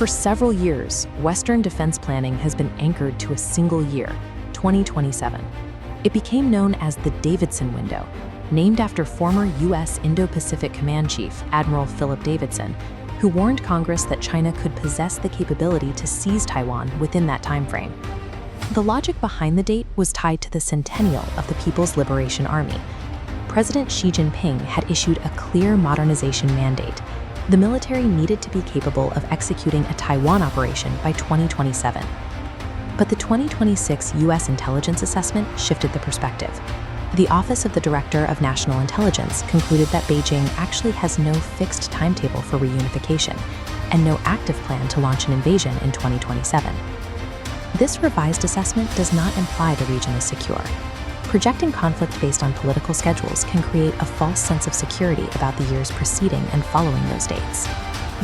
For several years, Western defense planning has been anchored to a single year, 2027. It became known as the Davidson Window, named after former U.S. Indo-Pacific Command Chief Admiral Philip Davidson, who warned Congress that China could possess the capability to seize Taiwan within that timeframe. The logic behind the date was tied to the centennial of the People's Liberation Army. President Xi Jinping had issued a clear modernization mandate. The military needed to be capable of executing a Taiwan operation by 2027. But the 2026 U.S. intelligence assessment shifted the perspective. The Office of the Director of National Intelligence concluded that Beijing actually has no fixed timetable for reunification and no active plan to launch an invasion in 2027. This revised assessment does not imply the region is secure. Projecting conflict based on political schedules can create a false sense of security about the years preceding and following those dates.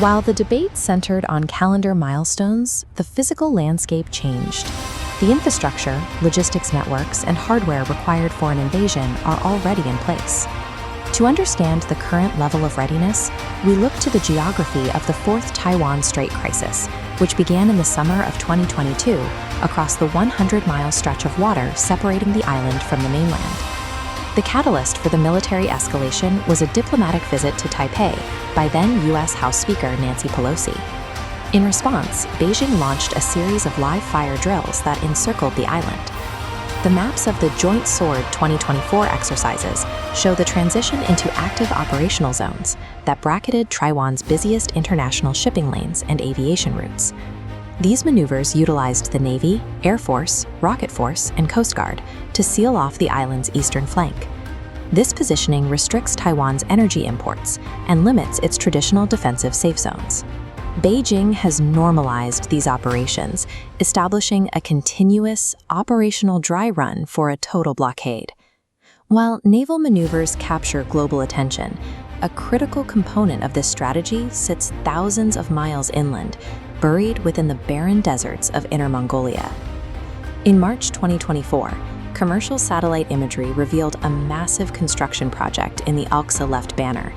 While the debate centered on calendar milestones, the physical landscape changed. The infrastructure, logistics networks, and hardware required for an invasion are already in place. To understand the current level of readiness, we look to the geography of the Fourth Taiwan Strait crisis, which began in the summer of 2022 across the 100-mile stretch of water separating the island from the mainland. The catalyst for the military escalation was a diplomatic visit to Taipei by then U.S. House Speaker Nancy Pelosi. In response, Beijing launched a series of live-fire drills that encircled the island. The maps of the Joint Sword 2024 exercises show the transition into active operational zones that bracketed Taiwan's busiest international shipping lanes and aviation routes. These maneuvers utilized the Navy, Air Force, Rocket Force, and Coast Guard to seal off the island's eastern flank. This positioning restricts Taiwan's energy imports and limits its traditional defensive safe zones. Beijing has normalized these operations, establishing a continuous, operational dry run for a total blockade. While naval maneuvers capture global attention, a critical component of this strategy sits thousands of miles inland, buried within the barren deserts of Inner Mongolia. In March 2024, commercial satellite imagery revealed a massive construction project in the Aqsa Left banner.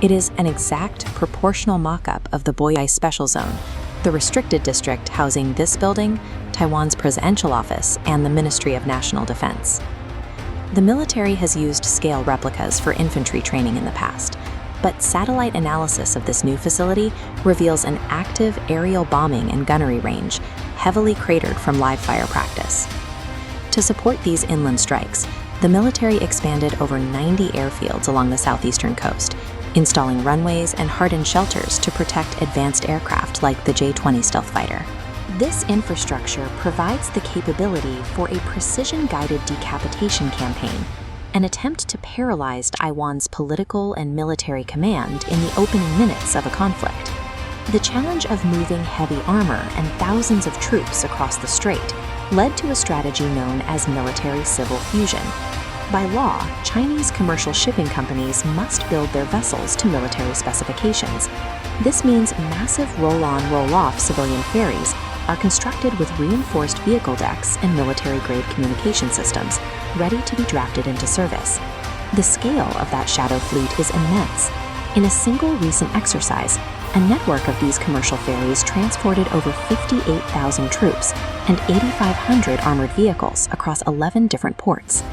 It is an exact, proportional mock-up of the Boyai Special Zone, the restricted district housing this building, Taiwan's presidential office, and the Ministry of National Defense. The military has used scale replicas for infantry training in the past, but satellite analysis of this new facility reveals an active aerial bombing and gunnery range, heavily cratered from live-fire practice. To support these inland strikes, the military expanded over 90 airfields along the southeastern coast, installing runways and hardened shelters to protect advanced aircraft like the J-20 stealth fighter. This infrastructure provides the capability for a precision-guided decapitation campaign, an attempt to paralyze Taiwan's political and military command in the opening minutes of a conflict. The challenge of moving heavy armor and thousands of troops across the strait led to a strategy known as military-civil fusion. By law, Chinese commercial shipping companies must build their vessels to military specifications. This means massive roll-on, roll-off civilian ferries are constructed with reinforced vehicle decks and military-grade communication systems, ready to be drafted into service. The scale of that shadow fleet is immense. In a single recent exercise, a network of these commercial ferries transported over 58,000 troops and 8,500 armored vehicles across 11 different ports.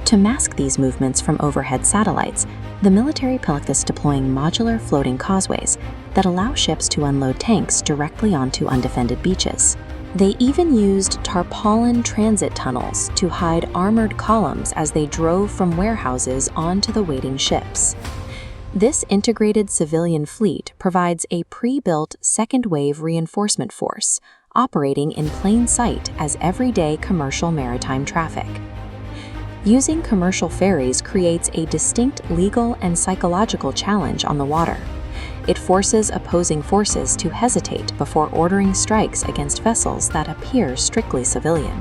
To mask these movements from overhead satellites, the military practiced deploying modular floating causeways that allow ships to unload tanks directly onto undefended beaches. They even used tarpaulin transit tunnels to hide armored columns as they drove from warehouses onto the waiting ships. This integrated civilian fleet provides a pre-built second-wave reinforcement force, operating in plain sight as everyday commercial maritime traffic. Using commercial ferries creates a distinct legal and psychological challenge on the water. It forces opposing forces to hesitate before ordering strikes against vessels that appear strictly civilian.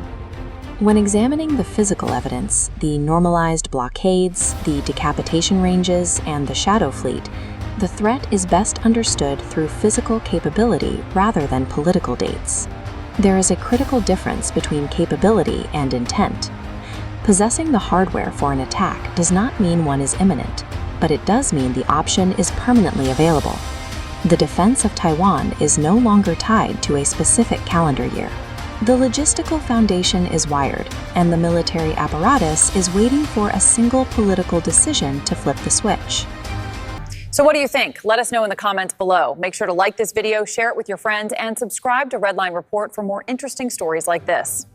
When examining the physical evidence, the normalized blockades, the decapitation ranges, and the shadow fleet, the threat is best understood through physical capability rather than political dates. There is a critical difference between capability and intent. Possessing the hardware for an attack does not mean one is imminent, but it does mean the option is permanently available. The defense of Taiwan is no longer tied to a specific calendar year. The logistical foundation is wired, and the military apparatus is waiting for a single political decision to flip the switch. So what do you think? Let us know in the comments below. Make sure to like this video, share it with your friends, and subscribe to Redline Report for more interesting stories like this.